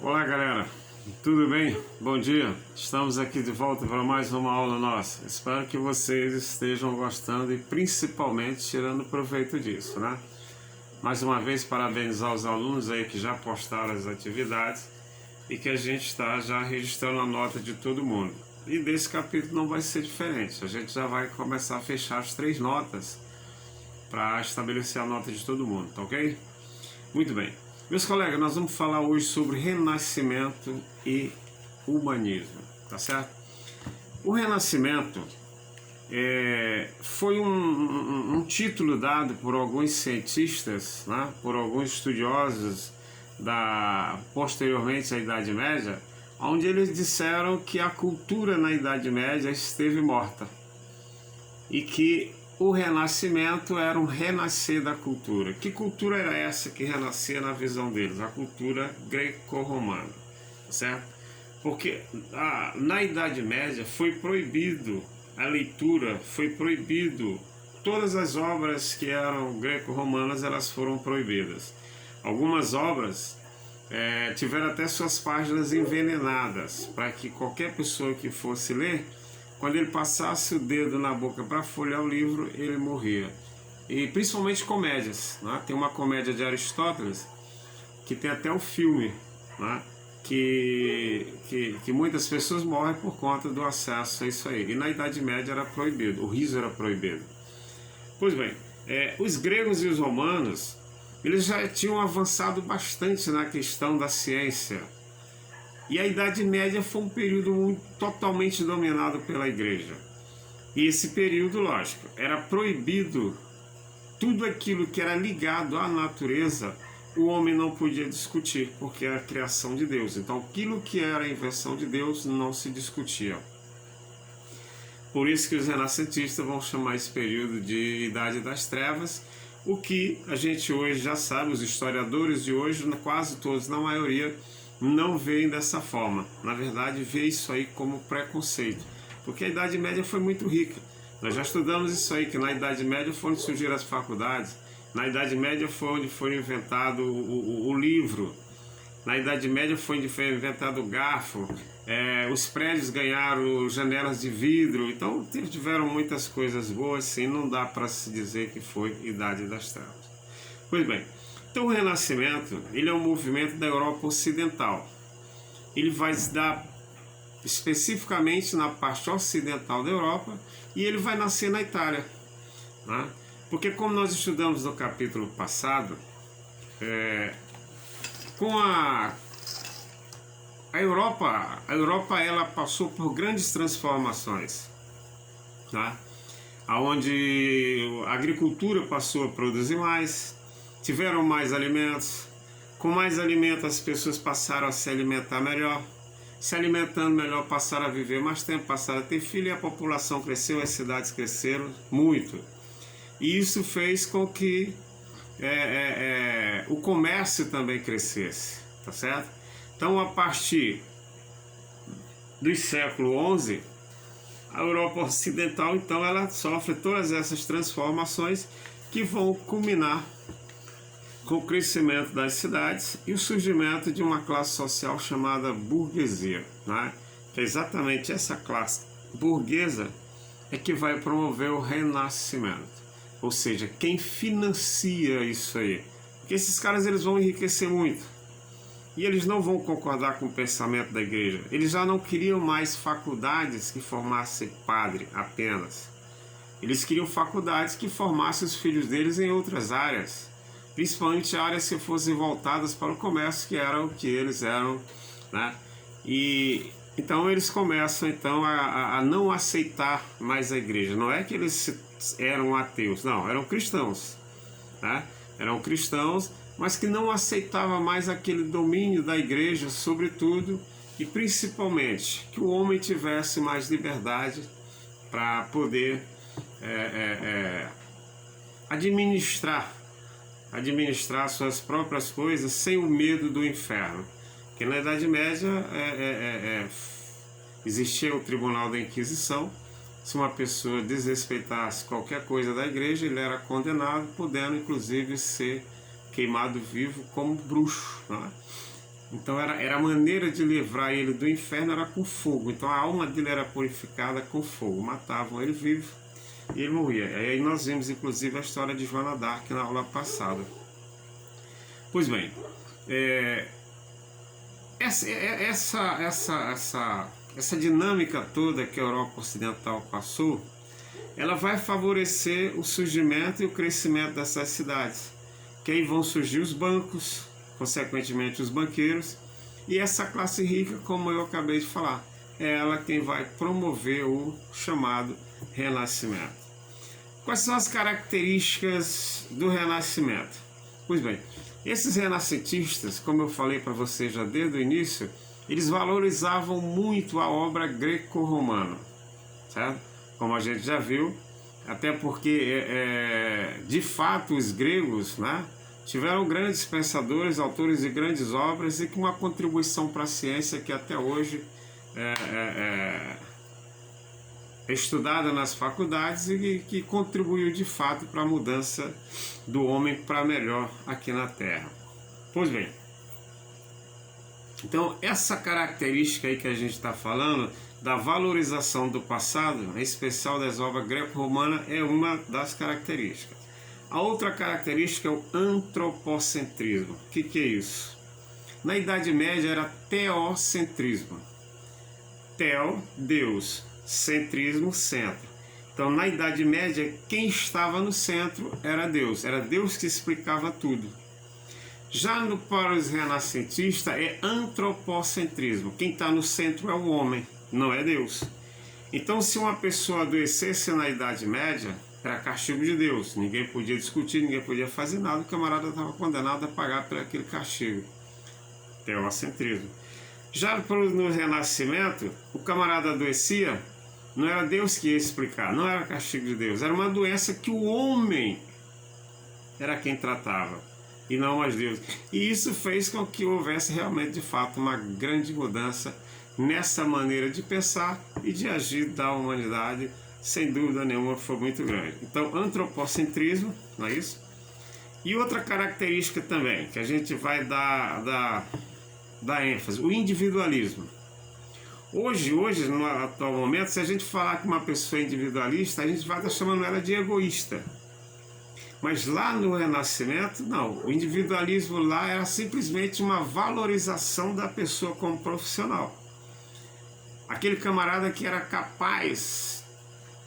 Olá galera, tudo bem? Bom dia, estamos aqui de volta para mais uma aula nossa. Espero que vocês estejam gostando e principalmente tirando proveito disso, né? Mais uma vez parabenizar os alunos aí que já postaram as atividades e que a gente está já registrando a nota de todo mundo. E desse capítulo não vai ser diferente, a gente já vai começar a fechar as 3 notas para estabelecer a nota de todo mundo, tá ok? Muito bem. Meus colegas, nós vamos falar hoje sobre renascimento e humanismo, tá certo? O renascimento foi um título dado por alguns cientistas, né, por alguns estudiosos posteriormente à Idade Média, onde eles disseram que a cultura na Idade Média esteve morta e que o renascimento era um renascer da cultura. Que cultura era essa que renascia na visão deles? A cultura greco-romana, certo? Porque na Idade Média foi proibido a leitura, foi proibido todas as obras que eram greco-romanas, elas foram proibidas. Algumas obras tiveram até suas páginas envenenadas para que qualquer pessoa que fosse ler, quando ele passasse o dedo na boca para folhear o livro, ele morria. E principalmente comédias, né? Tem uma comédia de Aristóteles que tem até o filme, né? que muitas pessoas morrem por conta do acesso a isso aí. E na Idade Média era proibido, o riso era proibido. Pois bem, os gregos e os romanos, eles já tinham avançado bastante na questão da ciência. E a Idade Média foi um período totalmente dominado pela Igreja. E esse período, lógico, era proibido tudo aquilo que era ligado à natureza, o homem não podia discutir, porque era a criação de Deus. Então, aquilo que era a invenção de Deus não se discutia. Por isso que os renascentistas vão chamar esse período de Idade das Trevas, o que a gente hoje já sabe, os historiadores de hoje, quase todos, na maioria, não veem dessa forma. Na verdade, vê isso aí como preconceito, porque a Idade Média foi muito rica. Nós já estudamos isso aí, que na Idade Média foi onde surgiram as faculdades, na Idade Média foi onde foi inventado o livro, na Idade Média foi onde foi inventado o garfo, os prédios ganharam janelas de vidro. Então tiveram muitas coisas boas, sim, não dá para se dizer que foi Idade das Trevas. Pois bem, então o Renascimento, ele é um movimento da Europa Ocidental. Ele vai se dar especificamente na parte ocidental da Europa e ele vai nascer na Itália, né? Porque como nós estudamos no capítulo passado, com a Europa ela passou por grandes transformações, tá? Onde a agricultura passou a produzir mais, tiveram mais alimentos, com mais alimentos as pessoas passaram a se alimentar melhor, se alimentando melhor passaram a viver mais tempo, passaram a ter filho e a população cresceu, as cidades cresceram muito. E isso fez com que o comércio também crescesse, tá certo? Então, a partir do século XI, a Europa Ocidental, então, ela sofre todas essas transformações que vão culminar com o crescimento das cidades e o surgimento de uma classe social chamada burguesia, né? Que é exatamente essa classe burguesa que vai promover o renascimento. Ou seja, quem financia isso aí? Porque esses caras eles vão enriquecer muito. E eles não vão concordar com o pensamento da igreja. Eles já não queriam mais faculdades que formassem padre apenas. Eles queriam faculdades que formassem os filhos deles em outras áreas. Principalmente áreas que fossem voltadas para o comércio, que era o que eles eram, né? E então eles começam então a não aceitar mais a igreja. Não é que eles eram ateus, não, eram cristãos, né? Eram cristãos, mas que não aceitavam mais aquele domínio da igreja sobre tudo e principalmente que o homem tivesse mais liberdade para poder administrar suas próprias coisas sem o medo do inferno. Porque na Idade Média existia o Tribunal da Inquisição. Se uma pessoa desrespeitasse qualquer coisa da igreja, ele era condenado, podendo inclusive ser queimado vivo como bruxo, né? Então era a maneira de livrar ele do inferno era com fogo. Então a alma dele era purificada com fogo. Matavam ele vivo e ele morria. Aí nós vimos inclusive a história de Joana d'Arc na aula passada. Pois bem, essa dinâmica toda que a Europa Ocidental passou, ela vai favorecer o surgimento e o crescimento dessas cidades. Que aí vão surgir os bancos, consequentemente os banqueiros, e essa classe rica, como eu acabei de falar, é ela quem vai promover o chamado Renascimento. Quais são as características do Renascimento? Pois bem, esses renascentistas, como eu falei para vocês já desde o início, eles valorizavam muito a obra greco-romana, certo? Como a gente já viu, até porque, de fato, os gregos, né, tiveram grandes pensadores, autores de grandes obras e com uma contribuição para a ciência que até hoje é estudada nas faculdades e que contribuiu de fato para a mudança do homem para melhor aqui na Terra. Pois bem, então essa característica aí que a gente está falando, da valorização do passado, em especial das obras greco-romanas, é uma das características. A outra característica é o antropocentrismo. O que é isso? Na Idade Média era teocentrismo. Teo, Deus. Centrismo, centro. Então, na Idade Média, quem estava no centro era Deus que explicava tudo. Já para os renascentistas é antropocentrismo. Quem está no centro é o homem, não é Deus. Então, se uma pessoa adoecesse na Idade Média, era castigo de Deus. Ninguém podia discutir, ninguém podia fazer nada, o camarada estava condenado a pagar por aquele castigo. Teocentrismo. Já no Renascimento, o camarada adoecia, não era Deus que ia explicar, não era castigo de Deus, era uma doença que o homem era quem tratava, e não mais Deus. E isso fez com que houvesse realmente, de fato, uma grande mudança nessa maneira de pensar e de agir da humanidade, sem dúvida nenhuma, foi muito grande. Então, antropocentrismo, não é isso? E outra característica também, que a gente vai dar ênfase, o individualismo. Hoje, no atual momento, se a gente falar que uma pessoa é individualista, a gente vai estar chamando ela de egoísta. Mas lá no Renascimento, não. O individualismo lá era simplesmente uma valorização da pessoa como profissional. Aquele camarada que era capaz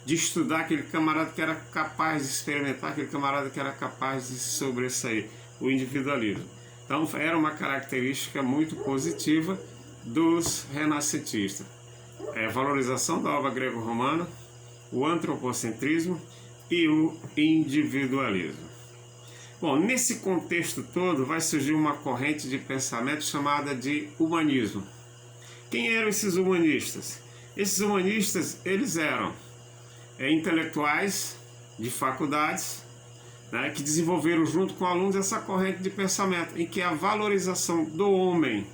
de estudar, aquele camarada que era capaz de experimentar, aquele camarada que era capaz de se sobressair. O individualismo. Então, era uma característica muito positiva dos renascentistas. Valorização da obra grego-romana, o antropocentrismo e o individualismo. Bom, nesse contexto todo vai surgir uma corrente de pensamento chamada de humanismo. Quem eram esses humanistas? Esses humanistas, eles eram intelectuais de faculdades, né, que desenvolveram junto com alunos essa corrente de pensamento, em que a valorização do homem,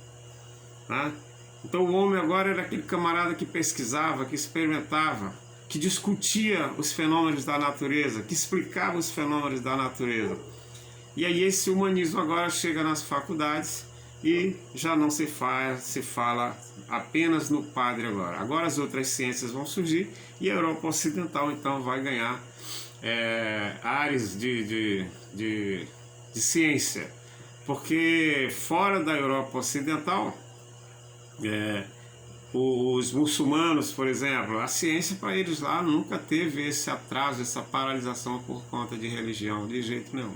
né? Então o homem agora era aquele camarada que pesquisava, que experimentava, que discutia os fenômenos da natureza, que explicava os fenômenos da natureza. E aí esse humanismo agora chega nas faculdades e já não se fala apenas no padre agora. Agora as outras ciências vão surgir e a Europa Ocidental então vai ganhar áreas de ciência. Porque fora da Europa Ocidental, os muçulmanos, por exemplo, a ciência para eles lá nunca teve esse atraso, essa paralisação por conta de religião, de jeito nenhum.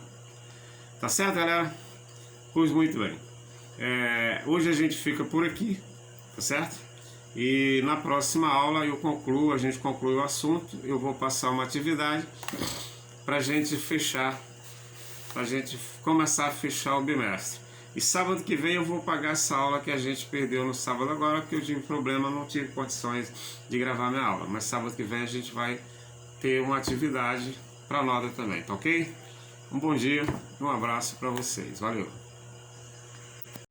Tá certo, galera? Pois muito bem. Hoje a gente fica por aqui, tá certo? E na próxima aula a gente conclui o assunto, eu vou passar uma atividade para a gente fechar, para a gente começar a fechar o bimestre. E sábado que vem eu vou pagar essa aula que a gente perdeu no sábado agora, porque eu tive problema, não tive condições de gravar minha aula. Mas sábado que vem a gente vai ter uma atividade para nota também, tá ok? Um bom dia, um abraço para vocês. Valeu!